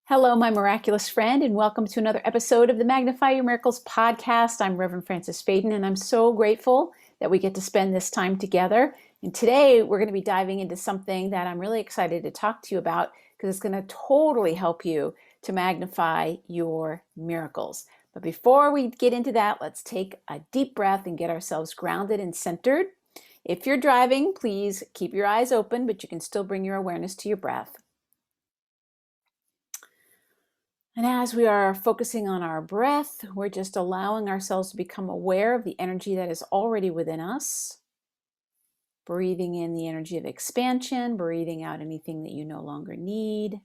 Hello, my miraculous friend, and welcome to another episode of the Magnify Your Miracles podcast. I'm Reverend Frances Faden, and I'm so grateful that we get to spend this time together. And today we're going to be diving into something that I'm really excited to talk to you about because it's going to totally help you to magnify your miracles. But before we get into that, let's take a deep breath and get ourselves grounded and centered. If you're driving, please keep your eyes open, but you can still bring your awareness to your breath. And as we are focusing on our breath, we're just allowing ourselves to become aware of the energy that is already within us. Breathing in the energy of expansion, breathing out anything that you no longer need.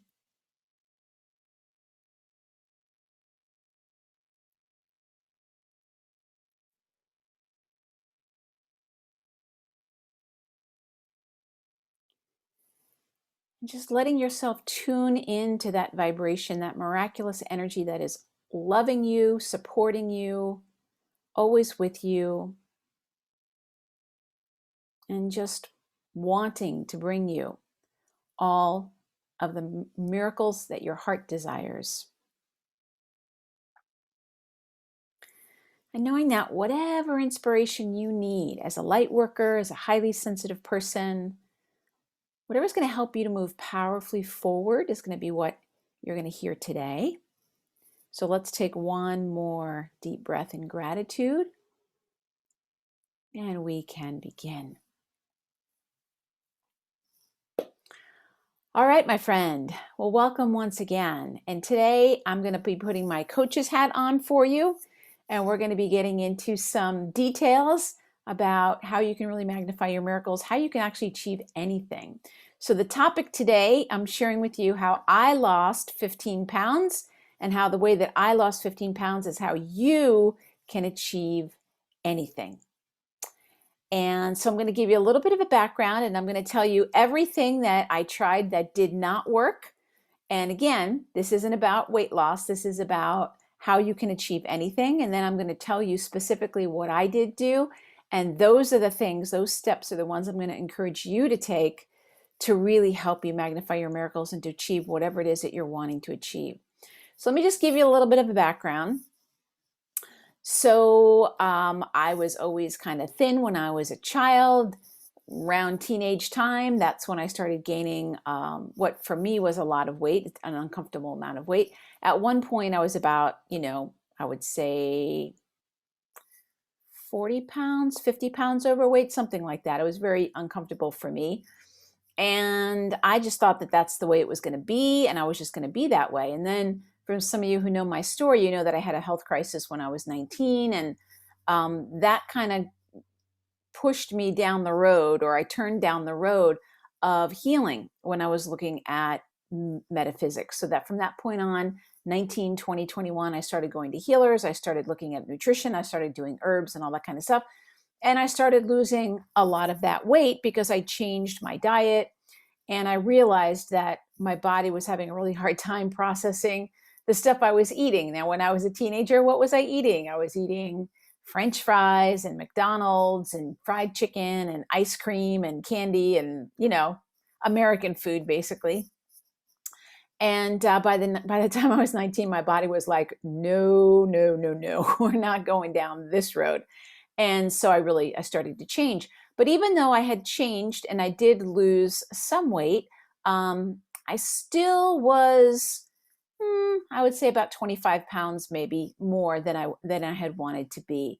And just letting yourself tune into that vibration, that miraculous energy that is loving you, supporting you, always with you, and just wanting to bring you all of the miracles that your heart desires. And knowing that whatever inspiration you need as a light worker, as a highly sensitive person, whatever's going to help you to move powerfully forward is going to be what you're going to hear today. So let's take one more deep breath in gratitude, and we can begin. All right, my friend. Well, welcome once again. And today I'm going to be putting my coach's hat on for you, and we're going to be getting into some details about how you can really magnify your miracles, how you can actually achieve anything. So the topic today, I'm sharing with you how I lost 15 pounds and how the way that I lost 15 pounds is how you can achieve anything. And so I'm going to give you a little bit of a background, and I'm going to tell you everything that I tried that did not work. And again, this isn't about weight loss. This is about how you can achieve anything. And then I'm going to tell you specifically what I did do. And those are the things, those steps are the ones I'm going to encourage you to take to really help you magnify your miracles and to achieve whatever it is that you're wanting to achieve. So let me just give you a little bit of a background. So I was always kind of thin when I was a child. Around teenage time, that's when I started gaining what for me was a lot of weight, an uncomfortable amount of weight. At one point, I was about, I would say 40 pounds, 50 pounds overweight, something like that. It was very uncomfortable for me. And I just thought that that's the way it was going to be, and I was just going to be that way. And then for some of you who know my story, you know that I had a health crisis when I was 19, and that kind of pushed me down the road, or I turned down the road of healing when I was looking at metaphysics. So that from that point on, 19, 20, 21, I started going to healers. I started looking at nutrition. I started doing herbs and all that kind of stuff. And I started losing a lot of that weight because I changed my diet. And I realized that my body was having a really hard time processing the stuff I was eating. Now, when I was a teenager, what was I eating? I was eating French fries and McDonald's and fried chicken and ice cream and candy and, American food, basically. And by the time I was 19, my body was like, no, no, no, no, we're not going down this road. And so I started to change. But even though I had changed and I did lose some weight, I still was, I would say about 25 pounds, maybe more than I had wanted to be.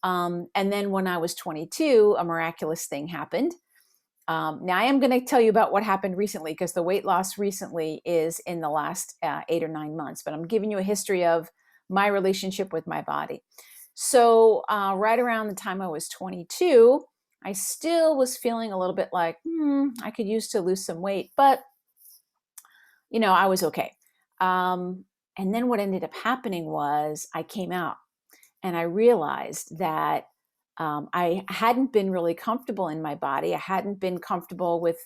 And then when I was 22, a miraculous thing happened. Now I am going to tell you about what happened recently, because the weight loss recently is in the last 8 or 9 months, but I'm giving you a history of my relationship with my body. So right around the time I was 22, I still was feeling a little bit like, I could use to lose some weight, but I was okay. And then what ended up happening was I came out and I realized that I hadn't been really comfortable in my body. I hadn't been comfortable with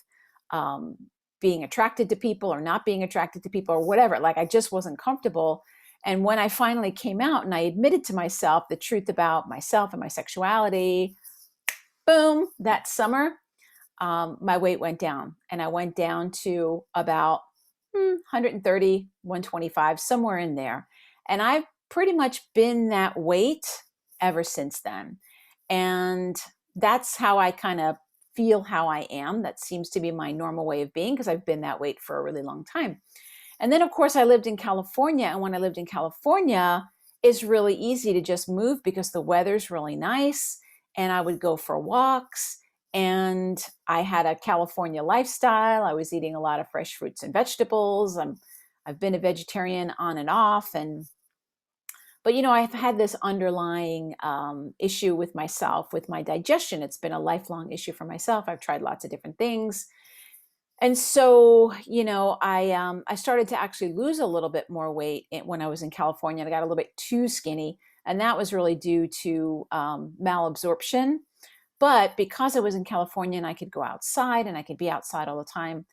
being attracted to people or not being attracted to people or whatever. Like, I just wasn't comfortable. And when I finally came out and I admitted to myself the truth about myself and my sexuality, boom, that summer, my weight went down. And I went down to about 130, 125, somewhere in there. And I've pretty much been that weight ever since then. And that's how I kind of feel how I am. That seems to be my normal way of being because I've been that weight for a really long time. And then, of course, I lived in California. And when I lived in California, it's really easy to just move because the weather's really nice. And I would go for walks. And I had a California lifestyle. I was eating a lot of fresh fruits and vegetables. I've been a vegetarian on and off. But I've had this underlying issue with myself, with my digestion. It's been a lifelong issue for myself. I've tried lots of different things. And so, I started to actually lose a little bit more weight when I was in California. And I got a little bit too skinny. And that was really due to malabsorption. But because I was in California and I could go outside and I could be outside all the time,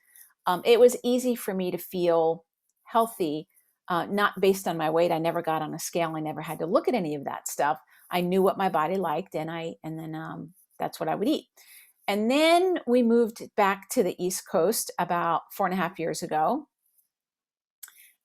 it was easy for me to feel healthy, not based on my weight. I never got on a scale. I never had to look at any of that stuff. I knew what my body liked, and then that's what I would eat. And then we moved back to the East Coast about 4.5 years ago.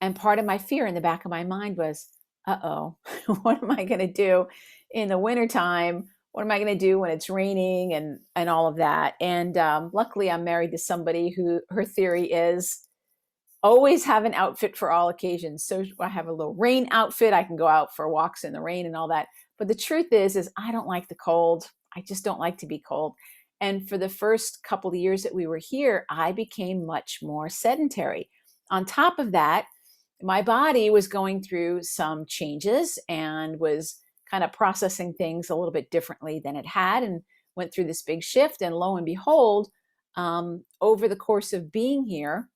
And part of my fear in the back of my mind was, uh-oh, what am I going to do in the wintertime? What am I going to do when it's raining and all of that? And luckily, I'm married to somebody who her theory is always have an outfit for all occasions. So I have a little rain outfit. I can go out for walks in the rain and all that. But the truth is I don't like the cold. I just don't like to be cold. And for the first couple of years that we were here, I became much more sedentary. On top of that, my body was going through some changes and was kind of processing things a little bit differently than it had, and went through this big shift. And lo and behold, over the course of being here,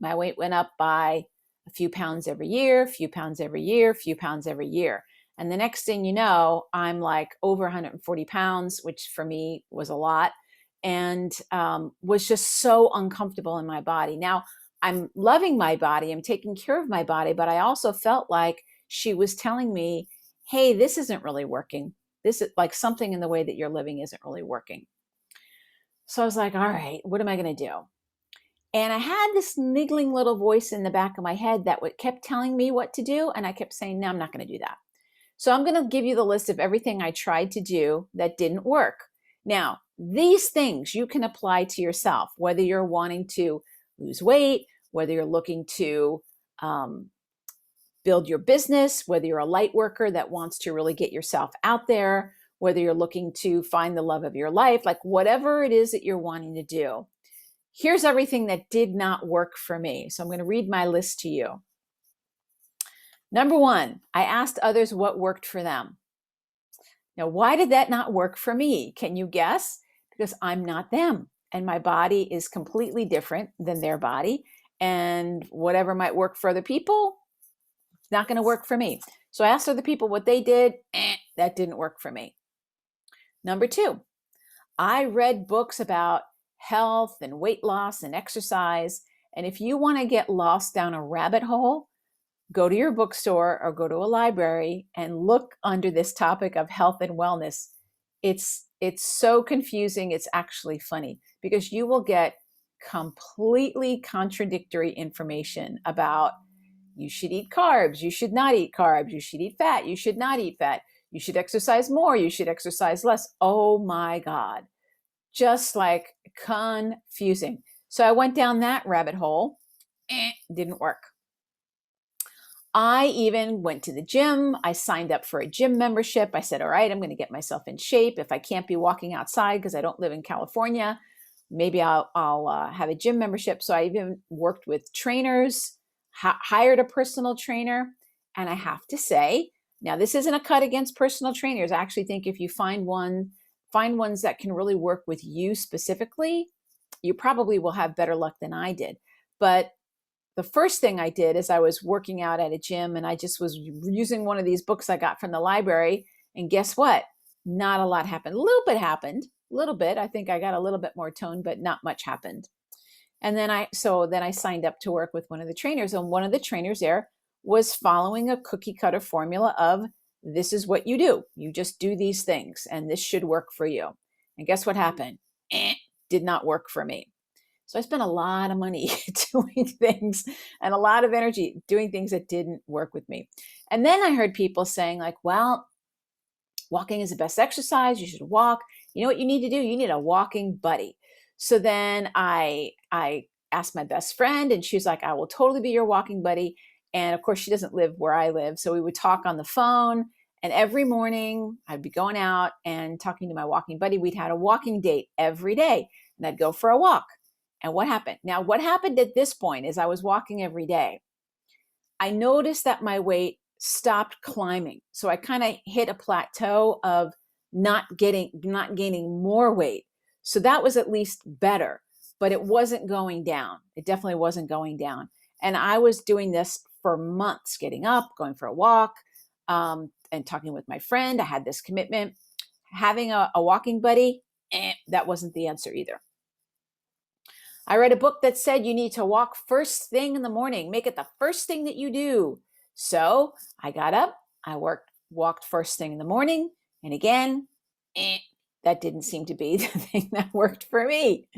my weight went up by a few pounds every year, few pounds every year, few pounds every year. And the next thing you know, I'm like over 140 pounds, which for me was a lot, and was just so uncomfortable in my body. Now, I'm loving my body. I'm taking care of my body, but I also felt like she was telling me, hey, this isn't really working. This is like something in the way that you're living isn't really working. So I was like, all right, what am I going to do? And I had this niggling little voice in the back of my head that kept telling me what to do. And I kept saying, no, I'm not going to do that. So I'm going to give you the list of everything I tried to do that didn't work. Now, these things you can apply to yourself, whether you're wanting to lose weight, whether you're looking to build your business, whether you're a light worker that wants to really get yourself out there, whether you're looking to find the love of your life, like whatever it is that you're wanting to do. Here's everything that did not work for me. So I'm going to read my list to you. Number 1, I asked others what worked for them. Now, why did that not work for me? Can you guess? Because I'm not them, and my body is completely different than their body. And whatever might work for other people, it's not going to work for me. So I asked other people what they did. That didn't work for me. Number 2, I read books about health and weight loss and exercise. And if you want to get lost down a rabbit hole, go to your bookstore or go to a library and look under this topic of health and wellness. It's so confusing. It's actually funny because you will get completely contradictory information about you should eat carbs, you should not eat carbs, you should eat fat, you should not eat fat, you should exercise more, you should exercise less. Oh my God. Just like confusing. So I went down that rabbit hole. Didn't work. I even went to the gym. I signed up for a gym membership. I said, all right, I'm going to get myself in shape. If I can't be walking outside because I don't live in California, maybe I'll have a gym membership. So I even worked with trainers, hired a personal trainer. And I have to say, now this isn't a cut against personal trainers. I actually think if you find ones that can really work with you specifically, you probably will have better luck than I did. But the first thing I did is I was working out at a gym and I just was using one of these books I got from the library. And guess what? Not a lot happened. A little bit happened, a little bit. I think I got a little bit more tone, but not much happened. And then I signed up to work with one of the trainers, and one of the trainers there was following a cookie cutter formula of this is what you do. You just do these things and this should work for you. And guess what happened? Did not work for me. So I spent a lot of money doing things and a lot of energy doing things that didn't work with me. And then I heard people saying, like, well, walking is the best exercise. You should walk. You know what you need to do? You need a walking buddy. So then I asked my best friend, and she was like, I will totally be your walking buddy. And of course, she doesn't live where I live. So we would talk on the phone. And every morning I'd be going out and talking to my walking buddy. We'd had a walking date every day, and I'd go for a walk. And what happened? Now, what happened at this point is I was walking every day. I noticed that my weight stopped climbing. So I kind of hit a plateau of not gaining more weight. So that was at least better, but it wasn't going down. It definitely wasn't going down. And I was doing this for months, getting up, going for a walk, and talking with my friend. I had this commitment. Having a walking buddy, that wasn't the answer either. I read a book that said you need to walk first thing in the morning. Make it the first thing that you do. So I got up, I walked first thing in the morning, and again, that didn't seem to be the thing that worked for me.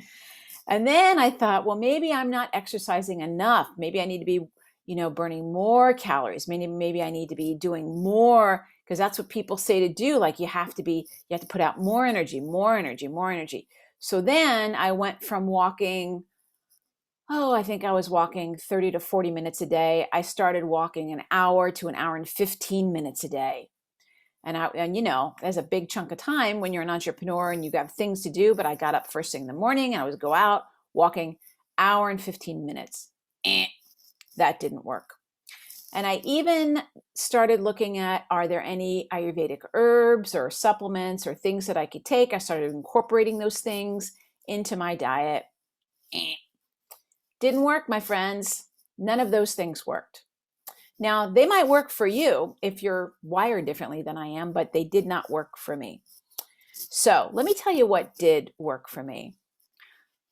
And then I thought, well, maybe I'm not exercising enough. Maybe I need to be, burning more calories. Maybe I need to be doing more, because that's what people say to do. Like you have to put out more energy, more energy, more energy. So then I went from walking, I think I was walking 30 to 40 minutes a day. I started walking an hour to an hour and 15 minutes a day. And there's a big chunk of time when you're an entrepreneur and you have things to do, but I got up first thing in the morning and I would go out walking hour and 15 minutes. That didn't work. And I even started looking at, are there any Ayurvedic herbs or supplements or things that I could take? I started incorporating those things into my diet. Didn't work, my friends. None of those things worked. Now, they might work for you if you're wired differently than I am, but they did not work for me. So let me tell you what did work for me.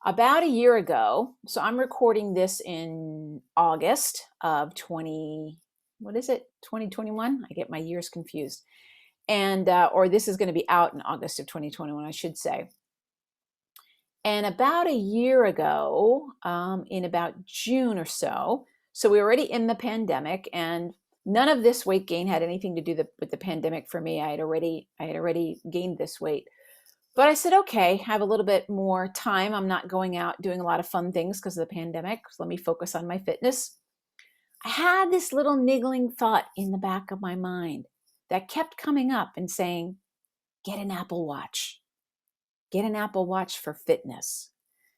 About a year ago, so I'm recording this in August of 2021? I get my years confused. And, or this is going to be out in August of 2021, I should say. And about a year ago, in about June or so we were already in the pandemic, and none of this weight gain had anything to do with the pandemic for me. I had already gained this weight. But I said, okay, have a little bit more time. I'm not going out doing a lot of fun things because of the pandemic. So let me focus on my fitness. I had this little niggling thought in the back of my mind that kept coming up and saying, get an Apple Watch. Get an Apple Watch for fitness.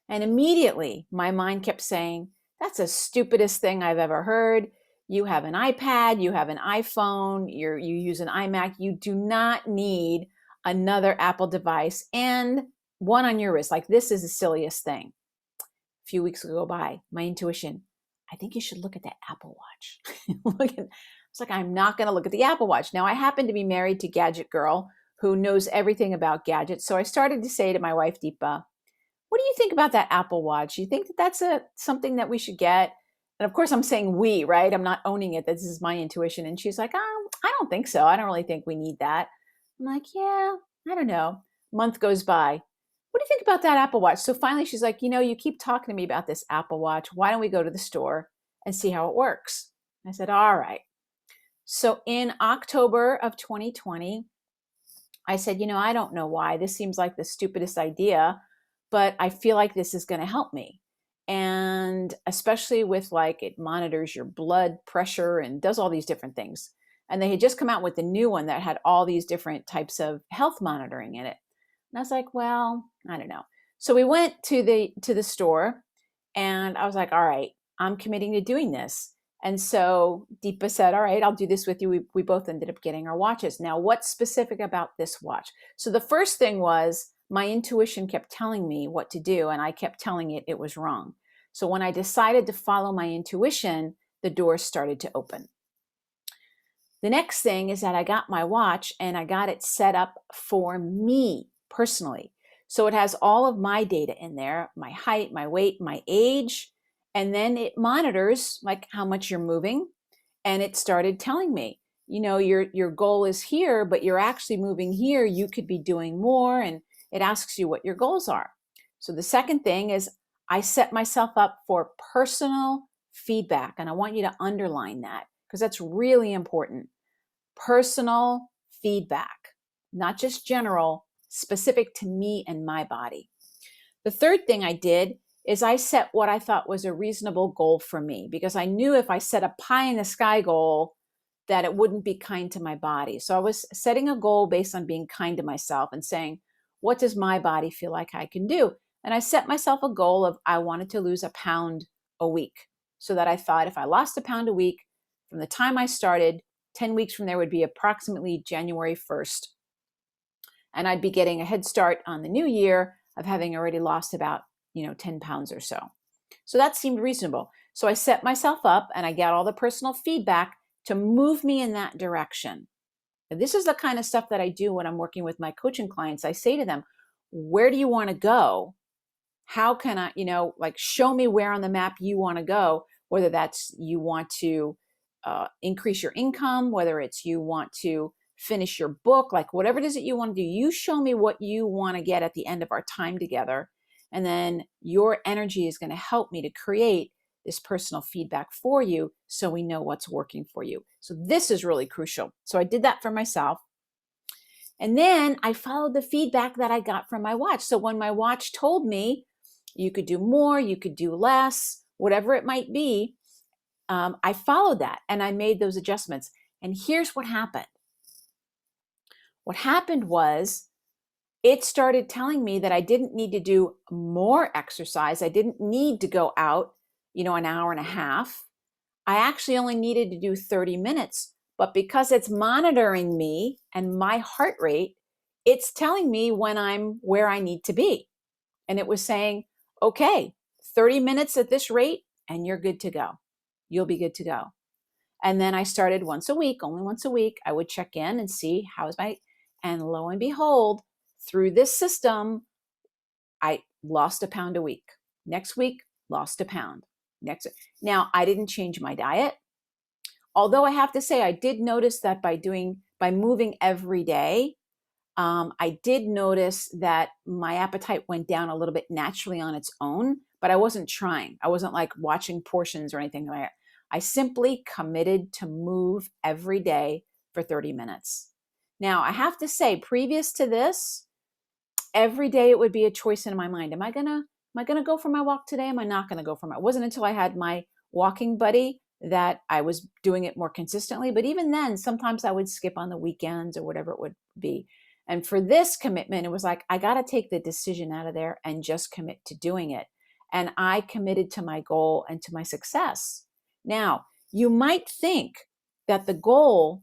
And immediately my mind kept saying, that's the stupidest thing I've ever heard. You have an iPad, you have an iPhone, you use an iMac. You do not need another Apple device and one on your wrist. Like, this is the silliest thing. A few weeks go by, my intuition, I think you should look at that Apple Watch. It's like, I'm not going to look at the Apple Watch. Now, I happen to be married to Gadget Girl who knows everything about gadgets. So I started to say to my wife, Deepa, what do you think about that Apple Watch? You think that that's something that we should get? And of course, I'm saying we, right? I'm not owning it. This is my intuition. And she's like, I don't think so. I don't really think we need that. I'm like, yeah, I don't know. Month goes by. What do you think about that Apple Watch? So finally, she's like, you keep talking to me about this Apple Watch. Why don't we go to the store and see how it works? I said, all right. So in October of 2020, I said, I don't know why. This seems like the stupidest idea, but I feel like this is going to help me. And especially with it monitors your blood pressure and does all these different things. And they had just come out with the new one that had all these different types of health monitoring in it. And I was like, well, I don't know. So we went to the store and I was like, all right, I'm committing to doing this. And so Deepa said, all right, I'll do this with you. We both ended up getting our watches. Now, what's specific about this watch? So the first thing was my intuition kept telling me what to do, and I kept telling it was wrong. So when I decided to follow my intuition, the doors started to open. The next thing is that I got my watch and I got it set up for me personally. So it has all of my data in there, my height, my weight, my age, and then it monitors how much you're moving. And it started telling me, your goal is here, but you're actually moving here. You could be doing more. And it asks you what your goals are. So the second thing is I set myself up for personal feedback. And I want you to underline that because that's really important. Personal feedback, not just general, specific to me and my body. The third thing I did is I set what I thought was a reasonable goal for me, because I knew if I set a pie in the sky goal, that it wouldn't be kind to my body. So I was setting a goal based on being kind to myself and saying, what does my body feel like I can do? And I set myself a goal of I wanted to lose a pound a week, so that I thought if I lost a pound a week from the time I started, 10 weeks from there would be approximately January 1st. And I'd be getting a head start on the new year of having already lost about 10 pounds or so. So that seemed reasonable. So I set myself up and I got all the personal feedback to move me in that direction. Now, this is the kind of stuff that I do when I'm working with my coaching clients. I say to them, where do you want to go? How can I, show me where on the map you want to go, whether that's you want to increase your income, whether it's you want to finish your book, like whatever it is that you want to do, you show me what you want to get at the end of our time together. And then your energy is going to help me to create this personal feedback for you so we know what's working for you. So this is really crucial. So I did that for myself. And then I followed the feedback that I got from my watch. So when my watch told me you could do more, you could do less, whatever it might be, I followed that and I made those adjustments. And here's what happened. What happened was it started telling me that I didn't need to do more exercise. I didn't need to go out, an hour and a half. I actually only needed to do 30 minutes. But because it's monitoring me and my heart rate, it's telling me when I'm where I need to be. And it was saying, okay, 30 minutes at this rate and you're good to go. You'll be good to go. And then I started once a week, only once a week. I would check in and see and lo and behold, through this system, I lost a pound a week. Next week, lost a pound. Now, I didn't change my diet. Although I have to say, I did notice that by moving every day, I did notice that my appetite went down a little bit naturally on its own, but I wasn't trying. I wasn't like watching portions or anything like that. I simply committed to move every day for 30 minutes. Now, I have to say, previous to this, every day it would be a choice in my mind. Am I gonna go for my walk today? Am I not gonna go for my? It wasn't until I had my walking buddy that I was doing it more consistently. But even then, sometimes I would skip on the weekends or whatever it would be. And for this commitment, it was like, I got to take the decision out of there and just commit to doing it. And I committed to my goal and to my success. Now, you might think that the goal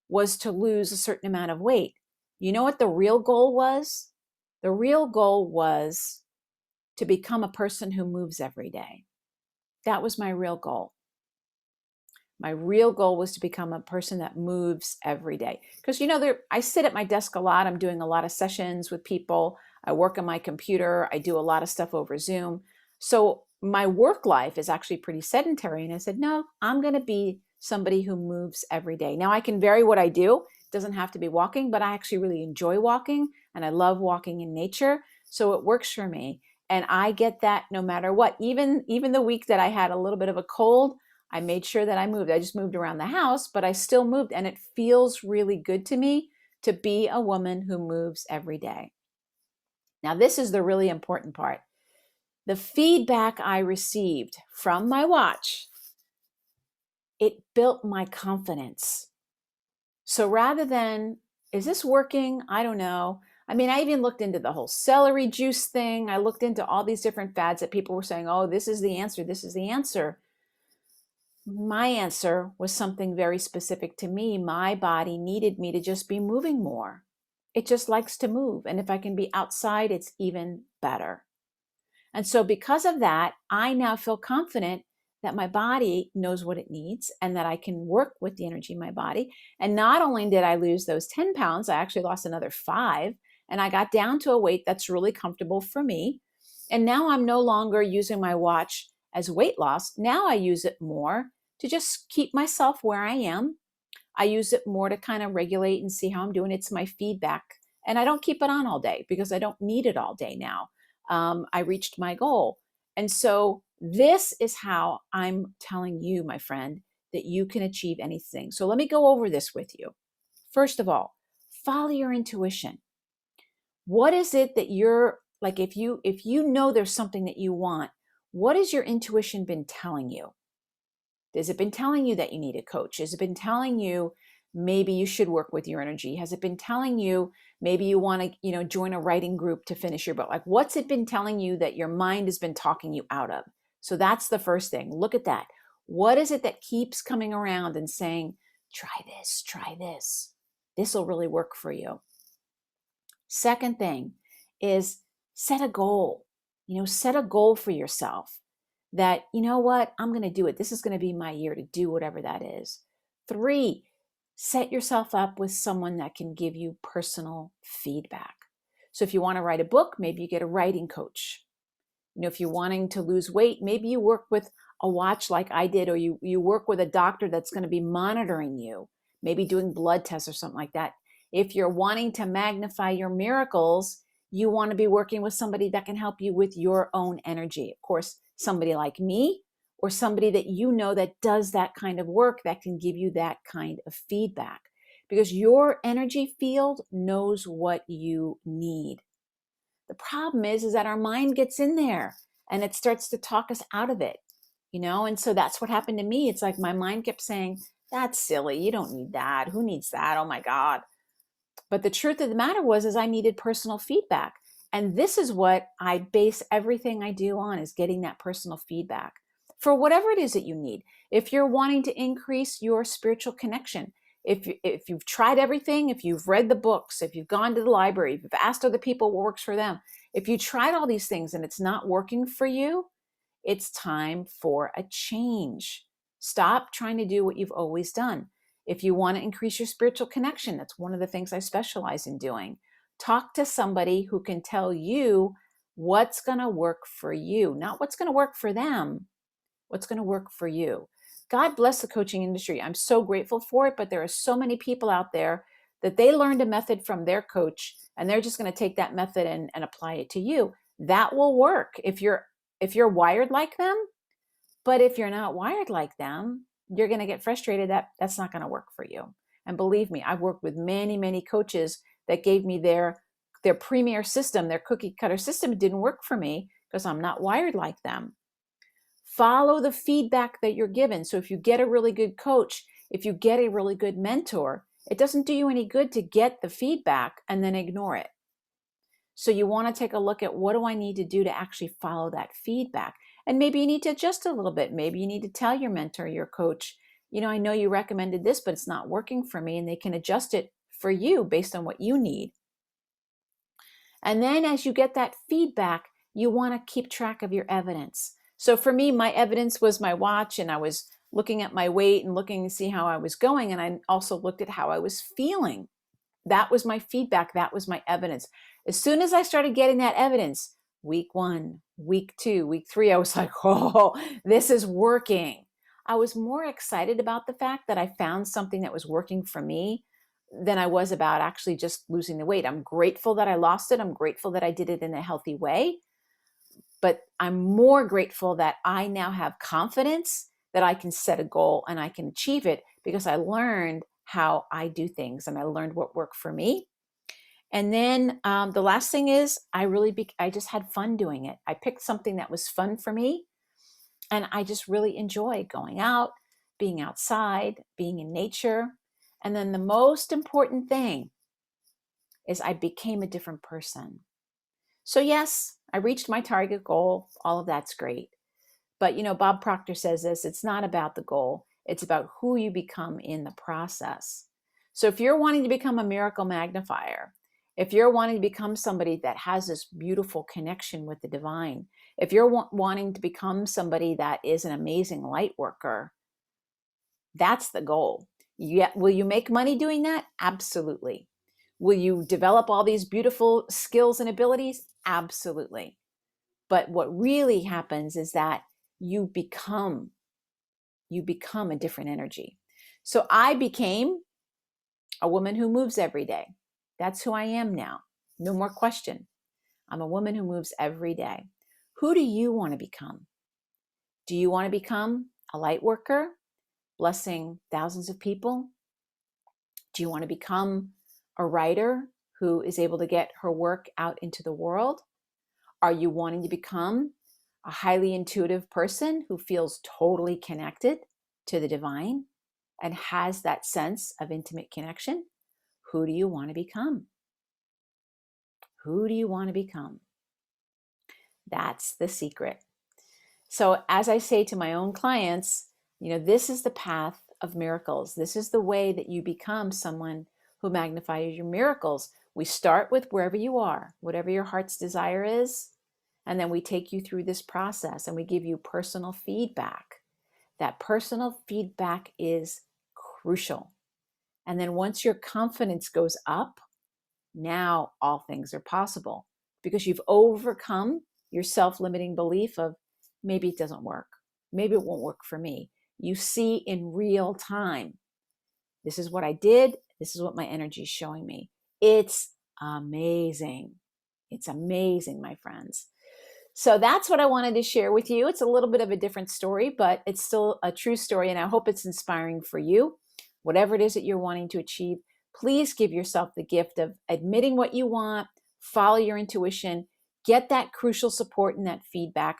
was to lose a certain amount of weight. You know what the real goal was? The real goal was to become a person who moves every day. That was my real goal. My real goal was to become a person that moves every day. Because, I sit at my desk a lot. I'm doing a lot of sessions with people. I work on my computer. I do a lot of stuff over Zoom. So my work life is actually pretty sedentary. And I said, no, I'm going to be somebody who moves every day. Now I can vary what I do. It doesn't have to be walking, but I actually really enjoy walking and I love walking in nature. So it works for me. And I get that no matter what. Even the week that I had a little bit of a cold, I made sure that I moved. I just moved around the house, but I still moved. And it feels really good to me to be a woman who moves every day. Now, this is the really important part. The feedback I received from my watch, it built my confidence. So rather than, is this working? I don't know. I mean, I even looked into the whole celery juice thing. I looked into all these different fads that people were saying, oh, this is the answer. This is the answer. My answer was something very specific to me. My body needed me to just be moving more. It just likes to move. And if I can be outside, it's even better. And so because of that, I now feel confident that my body knows what it needs and that I can work with the energy in my body. And not only did I lose those 10 pounds, I actually lost another 5. And I got down to a weight that's really comfortable for me. And now I'm no longer using my watch as weight loss. Now I use it more to just keep myself where I am. I use it more to kind of regulate and see how I'm doing. It's my feedback. And I don't keep it on all day because I don't need it all day now. I reached my goal. And so this is how I'm telling you, my friend, that you can achieve anything. So let me go over this with you. First of all, follow your intuition. What is it that you're like, if you know there's something that you want, what has your intuition been telling you? Has it been telling you that you need a coach? Has it been telling you maybe you should work with your energy? Has it been telling you maybe you want to, join a writing group to finish your book? Like, what's it been telling you that your mind has been talking you out of? So that's the first thing. Look at that. What is it that keeps coming around and saying, try this, try this. This will really work for you. Second thing is set a goal. Set a goal for yourself that, you know what, I'm going to do it. This is going to be my year to do whatever that is. 3, set yourself up with someone that can give you personal feedback. So if you want to write a book, maybe you get a writing coach. If you're wanting to lose weight, maybe you work with a watch like I did, or you work with a doctor that's going to be monitoring you, maybe doing blood tests or something like that. If you're wanting to magnify your miracles, you want to be working with somebody that can help you with your own energy. Of course, somebody like me, or somebody that that does that kind of work, that can give you that kind of feedback, because your energy field knows what you need. The problem is that our mind gets in there and it starts to talk us out of it, and so that's what happened to me. It's like my mind kept saying, that's silly. You don't need that. Who needs that? Oh my God. But the truth of the matter is I needed personal feedback. And this is what I base everything I do on, is getting that personal feedback for whatever it is that you need. If you're wanting to increase your spiritual connection, if you've tried everything, if you've read the books, if you've gone to the library, if you've asked other people what works for them, if you tried all these things and it's not working for you, it's time for a change. Stop trying to do what you've always done. If you want to increase your spiritual connection, that's one of the things I specialize in doing. Talk to somebody who can tell you what's going to work for you, not what's going to work for them, what's going to work for you. God bless the coaching industry. I'm so grateful for it, but there are so many people out there that they learned a method from their coach and they're just going to take that method and apply it to you. That will work if you're wired like them. But if you're not wired like them, you're going to get frustrated that that's not going to work for you. And believe me, I've worked with many, many coaches that gave me their premier system, their cookie cutter system. It didn't work for me because I'm not wired like them. Follow the feedback that you're given. So if you get a really good coach, if you get a really good mentor, it doesn't do you any good to get the feedback and then ignore it. So you want to take a look at, what do I need to do to actually follow that feedback? And maybe you need to adjust a little bit. Maybe you need to tell your mentor, your coach, I know you recommended this, but it's not working for me, and they can adjust it for you based on what you need. And then as you get that feedback, you want to keep track of your evidence. So for me, my evidence was my watch, and I was looking at my weight and looking to see how I was going. And I also looked at how I was feeling. That was my feedback. That was my evidence. As soon as I started getting that evidence, week 1, week 2, week 3, I was like, oh, this is working. I was more excited about the fact that I found something that was working for me than I was about actually just losing the weight. I'm grateful that I lost it. I'm grateful that I did it in a healthy way. But I'm more grateful that I now have confidence that I can set a goal and I can achieve it, because I learned how I do things and I learned what worked for me. And then the last thing is I just had fun doing it. I picked something that was fun for me, and I just really enjoy going out, being outside, being in nature. And then the most important thing is I became a different person. So yes, I reached my target goal. All of that's great. But Bob Proctor says this, it's not about the goal. It's about who you become in the process. So if you're wanting to become a miracle magnifier, if you're wanting to become somebody that has this beautiful connection with the divine, if you're wanting to become somebody that is an amazing light worker, that's the goal. Will you make money doing that? Absolutely. Will you develop all these beautiful skills and abilities? Absolutely. But what really happens is that you become a different energy. So I became a woman who moves every day. That's who I am now. No more question. I'm a woman who moves every day. Who do you want to become? Do you want to become a light worker, blessing thousands of people? Do you want to become a writer who is able to get her work out into the world? Are you wanting to become a highly intuitive person who feels totally connected to the divine and has that sense of intimate connection? Who do you want to become? Who do you want to become? That's the secret. So as I say to my own clients, this is the path of miracles. This is the way that you become someone who magnifies your miracles. We start with wherever you are, whatever your heart's desire is, and then we take you through this process and we give you personal feedback. That personal feedback is crucial. And then once your confidence goes up, now all things are possible because you've overcome your self-limiting belief of maybe it doesn't work. Maybe it won't work for me. You see in real time, this is what I did. This is what my energy is showing me. It's amazing. It's amazing, my friends. So that's what I wanted to share with you. It's a little bit of a different story, but it's still a true story, and I hope it's inspiring for you. Whatever it is that you're wanting to achieve, please give yourself the gift of admitting what you want, follow your intuition, get that crucial support and that feedback.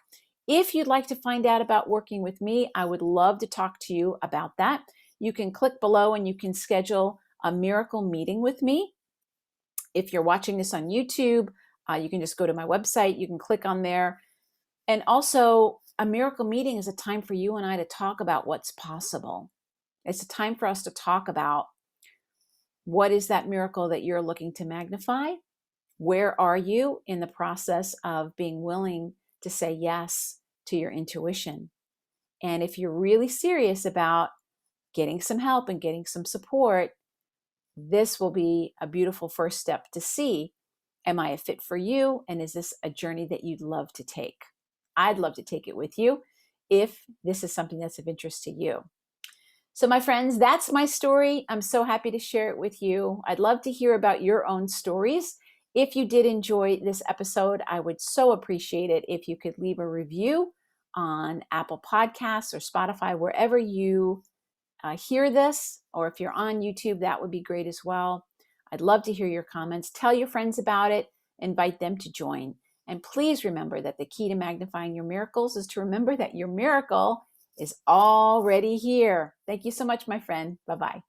If you'd like to find out about working with me, I would love to talk to you about that. You can click below and you can schedule a miracle meeting with me. If you're watching this on YouTube, you can just go to my website. You can click on there. And also, a miracle meeting is a time for you and I to talk about what's possible. It's a time for us to talk about what is that miracle that you're looking to magnify? Where are you in the process of being willing to say yes to your intuition? And if you're really serious about getting some help and getting some support, this will be a beautiful first step to see, am I a fit for you? And is this a journey that you'd love to take? I'd love to take it with you if this is something that's of interest to you. So my friends, that's my story. I'm so happy to share it with you. I'd love to hear about your own stories. If you did enjoy this episode, I would so appreciate it if you could leave a review on Apple Podcasts or Spotify, wherever you hear this, or if you're on YouTube, that would be great as well. I'd love to hear your comments. Tell your friends about it. Invite them to join. And please remember that the key to magnifying your miracles is to remember that your miracle is already here. Thank you so much, my friend. Bye-bye.